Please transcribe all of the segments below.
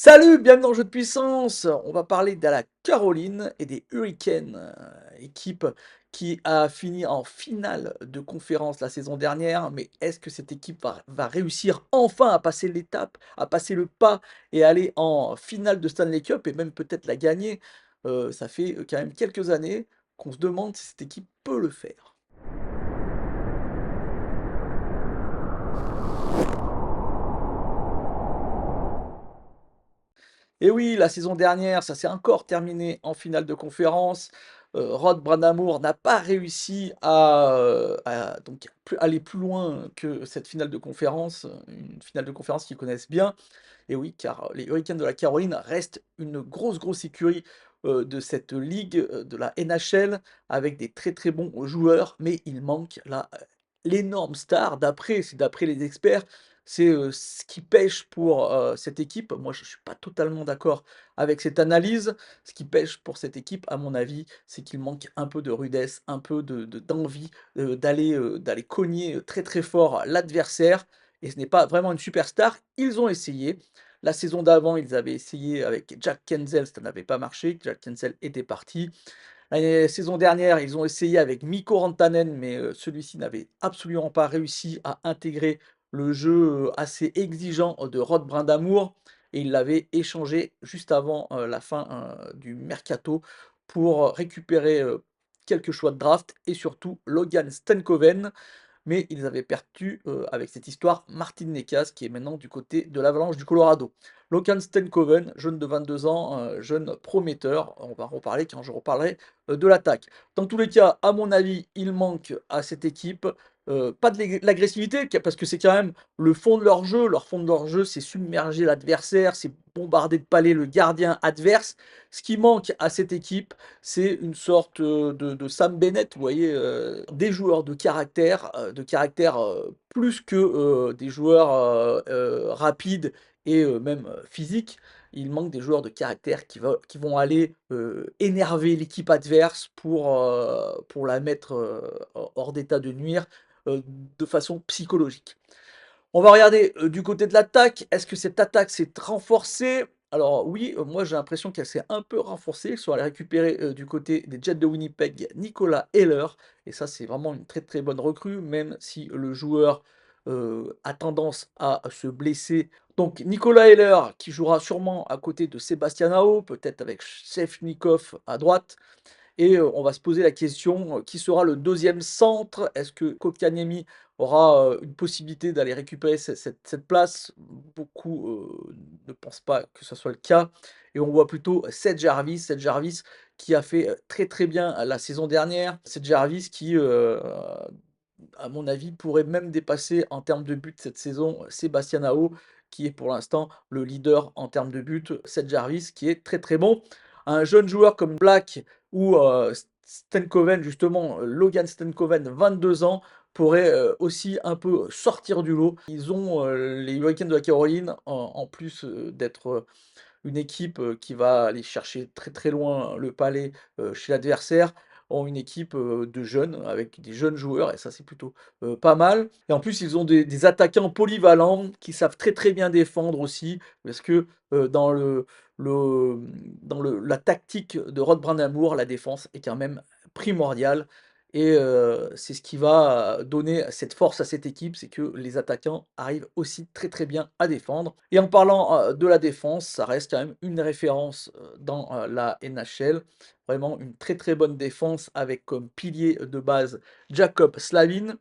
Salut, bienvenue dans Jeu de puissance. On va parler de la Caroline et des Hurricanes, équipe qui a fini en finale de conférence la saison dernière. Mais est-ce que cette équipe va réussir enfin à passer l'étape, à passer le pas et aller en finale de Stanley Cup et même peut-être la gagner? Ça fait quand même quelques années qu'on se demande si cette équipe peut le faire. Et oui, la saison dernière, ça s'est encore terminé en finale de conférence. Rod Brand'Amour n'a pas réussi à donc aller plus loin que cette finale de conférence, une finale de conférence qu'ils connaissent bien. Et oui, car les Hurricanes de la Caroline restent une grosse, grosse écurie, de cette ligue, de la NHL avec des très, très bons joueurs, mais il manque l'énorme star d'après les experts, c'est, ce qui pêche pour, cette équipe. Moi, je ne suis pas totalement d'accord avec cette analyse. Ce qui pêche pour cette équipe, à mon avis, c'est qu'il manque un peu de rudesse, un peu d'envie, d'aller cogner, très, très fort l'adversaire et ce n'est pas vraiment une superstar. Ils ont essayé. La saison d'avant, ils avaient essayé avec Jack Kenzel, ça n'avait pas marché. Jack Kenzel était parti. La saison dernière, ils ont essayé avec Mikko Rantanen, mais celui-ci n'avait absolument pas réussi à intégrer le jeu, assez exigeant de Rod Brind'Amour et il l'avait échangé juste avant, la fin, du mercato pour, récupérer, quelques choix de draft et surtout Logan Stankoven, mais ils avaient perdu, avec cette histoire, Martin Necas qui est maintenant du côté de l'Avalanche du Colorado. Logan Stankoven, jeune de 22 ans, jeune prometteur, on va en reparler quand je reparlerai, de l'attaque. Dans tous les cas, à mon avis, il manque à cette équipe, pas de l'agressivité parce que c'est quand même le fond de leur jeu. Leur fond de leur jeu, c'est submerger l'adversaire, c'est bombarder de palais le gardien adverse. Ce qui manque à cette équipe, c'est une sorte, de Sam Bennett, vous voyez, des joueurs de caractère, plus que, des joueurs, rapides et même, physiques. Il manque des joueurs de caractère qui vont aller, énerver l'équipe adverse pour la mettre, hors d'état de nuire, de façon psychologique. On va regarder, du côté de l'attaque. Est-ce que cette attaque s'est renforcée? Alors oui, moi j'ai l'impression qu'elle s'est un peu renforcée. Ils sont allés récupérer, du côté des Jets de Winnipeg, Nicolas Heller et ça c'est vraiment une très, très bonne recrue, même si le joueur, a tendance à se blesser. Donc Nicolas Heller qui jouera sûrement à côté de Sébastien Aho, peut-être avec Svechnikov à droite. Et on va se poser la question, qui sera le deuxième centre? Est-ce que Kotkaniemi aura, une possibilité d'aller récupérer cette place? Beaucoup, ne pensent pas que ce soit le cas et on voit plutôt Seth Jarvis qui a fait, très, très bien la saison dernière. Seth Jarvis qui, à mon avis, pourrait même dépasser en termes de buts cette saison Sébastien Aho, qui est pour l'instant le leader en termes de buts. Seth Jarvis qui est très, très bon. Un jeune joueur comme Black ou Stankoven, justement, Logan Stankoven, 22 ans, pourrait aussi un peu sortir du lot. Ils ont les Hurricanes de la Caroline, en plus d'être une équipe qui va aller chercher très très loin le palais chez l'adversaire, ont une équipe de jeunes, avec des jeunes joueurs, et ça c'est plutôt pas mal. Et en plus, ils ont des attaquants polyvalents qui savent très très bien défendre aussi, parce que dans la tactique de Rod Brand'Amour, la défense est quand même primordiale. Et c'est ce qui va donner cette force à cette équipe, c'est que les attaquants arrivent aussi très très bien à défendre. Et en parlant de la défense, ça reste quand même une référence dans la NHL. Vraiment une très très bonne défense avec comme pilier de base Jacob Slavin,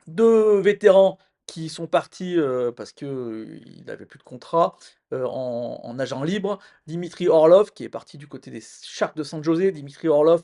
deux vétérans qui sont partis parce qu'ils n'avaient plus de contrat en agent libre. Dimitri Orlov qui est parti du côté des Sharks de San José. Dimitri Orlov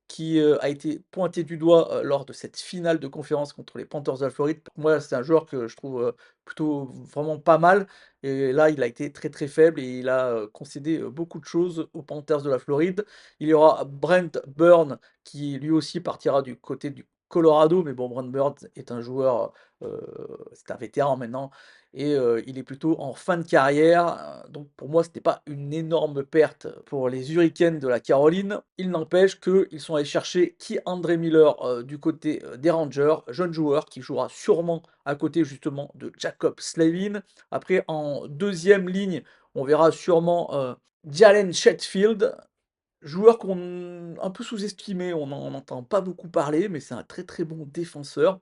qui, a été pointé du doigt, lors de cette finale de conférence contre les Panthers de la Floride. Moi, c'est un joueur que je trouve, plutôt vraiment pas mal et là, il a été très, très faible et il a, concédé, beaucoup de choses aux Panthers de la Floride. Il y aura Brent Burns qui lui aussi partira du côté du Colorado, mais bon, Brent Burns est un joueur, c'est un vétéran maintenant et il est plutôt en fin de carrière, donc pour moi, c'était pas une énorme perte pour les Hurricanes de la Caroline. Il n'empêche qu'ils sont allés chercher André Miller, du côté, des Rangers, jeune joueur qui jouera sûrement à côté justement de Jacob Slavin. Après en deuxième ligne, on verra sûrement, Jalen Chatfield, joueur qu'on un peu sous-estimé, on n'en entend pas beaucoup parler, mais c'est un très, très bon défenseur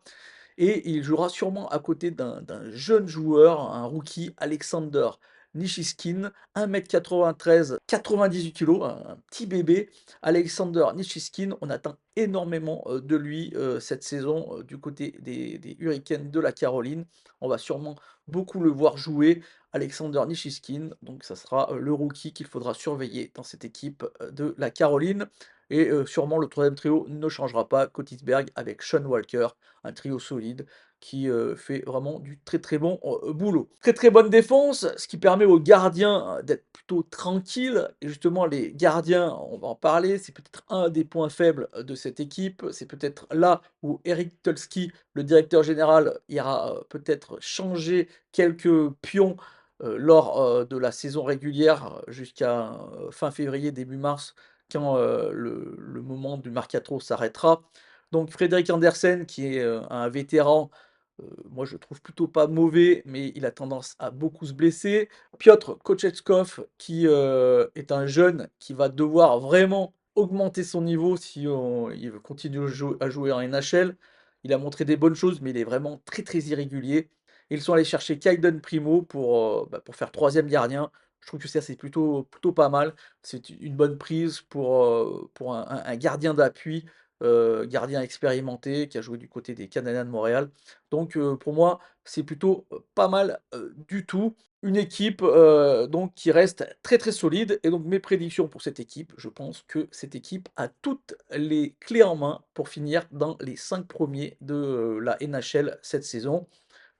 et il jouera sûrement à côté d'un jeune joueur, un rookie, Alexander Nishiskine, 1 m 93, 98 kilos, un petit bébé. Alexander Nishiskine, on attend énormément de lui cette saison du côté des Hurricanes de la Caroline. On va sûrement beaucoup le voir jouer. Alexander Nishiskine, donc ça sera le rookie qu'il faudra surveiller dans cette équipe de la Caroline. Et sûrement le troisième trio ne changera pas, Kotisberg avec Sean Walker, un trio solide qui fait vraiment du très très bon boulot. Très très bonne défense, ce qui permet aux gardiens d'être plutôt tranquilles. Et justement, les gardiens, on va en parler, c'est peut-être un des points faibles de cette équipe. C'est peut-être là où Eric Tulski, le directeur général, ira peut-être changer quelques pions lors de la saison régulière jusqu'à fin février, début mars, quand le moment du mercato s'arrêtera. Donc Frédéric Andersen, qui est un vétéran, moi je le trouve plutôt pas mauvais, mais il a tendance à beaucoup se blesser. Piotr Kochetkov, qui est un jeune qui va devoir vraiment augmenter son niveau si il veut continuer à jouer en NHL. Il a montré des bonnes choses, mais il est vraiment très très irrégulier. Ils sont allés chercher Kaiden Primo pour faire troisième gardien. Je trouve que ça c'est plutôt pas mal. C'est une bonne prise pour un gardien d'appui, gardien expérimenté qui a joué du côté des Canadiens de Montréal. Donc pour moi, c'est plutôt, pas mal, du tout. Une équipe, donc qui reste très, très solide et donc mes prédictions pour cette équipe, je pense que cette équipe a toutes les clés en main pour finir dans les 5 premiers de, la NHL cette saison.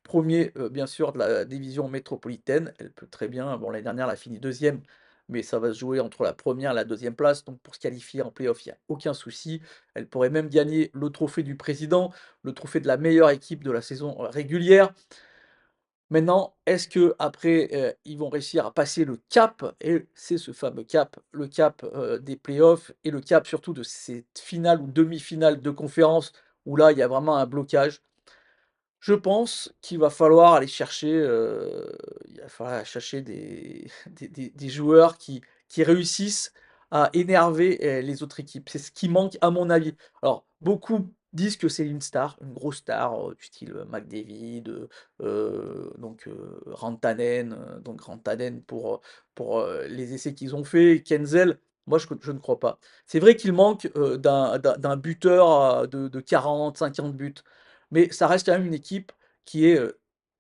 Premier bien sûr de la division métropolitaine, elle peut très bien bon l'année dernière elle a fini deuxième, mais ça va se jouer entre la première et la deuxième place, donc pour se qualifier en play-off, il y a aucun souci. Elle pourrait même gagner le trophée du président, le trophée de la meilleure équipe de la saison, régulière. Maintenant, est-ce qu'après, ils vont réussir à passer le cap? Et c'est ce fameux cap, le cap, des playoffs et le cap surtout de cette finale ou demi-finale de conférence où là, il y a vraiment un blocage. Je pense qu'il va falloir aller chercher, il va falloir aller chercher des des joueurs qui réussissent à énerver, les autres équipes. C'est ce qui manque à mon avis. Alors beaucoup disent que c'est une star, une grosse star, du style, McDavid, Rantanen, Rantanen pour les essais qu'ils ont fait, Kenzel. Moi je ne crois pas. C'est vrai qu'il manque, d'un buteur, de 40-50 buts. Mais ça reste quand même une équipe qui est,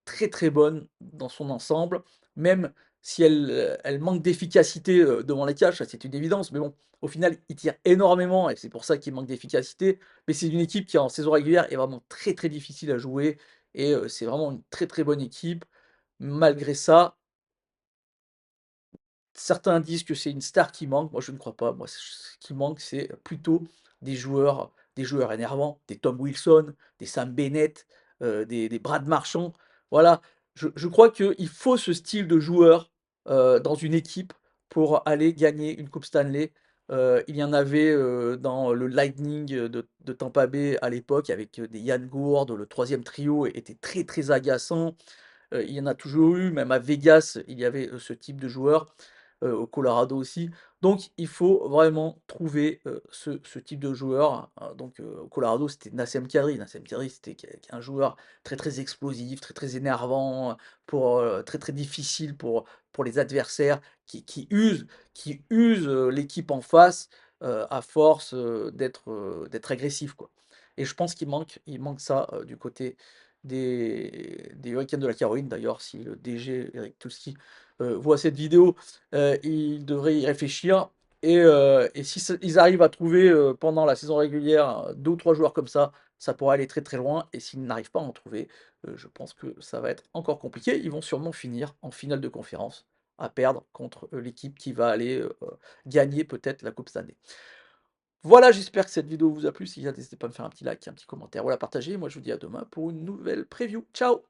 très, très bonne dans son ensemble, même si elle manque d'efficacité, devant les cages, ça c'est une évidence. Mais bon, au final, ils tirent énormément et c'est pour ça qu'ils manquent d'efficacité. Mais c'est une équipe qui en saison régulière est vraiment très, très difficile à jouer et c'est vraiment une très, très bonne équipe. Malgré ça, certains disent que c'est une star qui manque, moi je ne crois pas. Moi, ce qui manque, c'est plutôt des joueurs énervants, des Tom Wilson, des Sam Bennett, des Brad Marchand. Voilà, je crois qu'il faut ce style de joueur, dans une équipe pour aller gagner une coupe Stanley. Il y en avait, dans le Lightning, de Tampa Bay à l'époque avec, des Yann Gourde, le troisième trio était très, très agaçant. Il y en a toujours eu, même à Vegas, il y avait, ce type de joueur, au Colorado aussi. Donc il faut vraiment trouver, ce type de joueur, au Colorado, c'était Nassim Kadri. Nassim Kadri, c'était un joueur très, très explosif, très, très énervant, très, très difficile pour les adversaires, qui use, l'équipe en face, à force, d'être agressif, quoi. Et je pense qu'il manque ça, du côté des Hurricanes de la Caroline. D'ailleurs, si le DG Eric Tulski voit cette vidéo, il devrait y réfléchir. Et si ils arrivent à trouver pendant la saison régulière 2 ou 3 joueurs comme ça pourrait aller très très loin. Et s'ils n'arrivent pas à en trouver, je pense que ça va être encore compliqué. Ils vont sûrement finir en finale de conférence à perdre contre l'équipe qui va aller gagner peut-être la Coupe cette année. Voilà, j'espère que cette vidéo vous a plu. S'il y a, n'hésitez pas à me faire un petit like, un petit commentaire ou à la partager. Moi, je vous dis à demain pour une nouvelle preview. Ciao!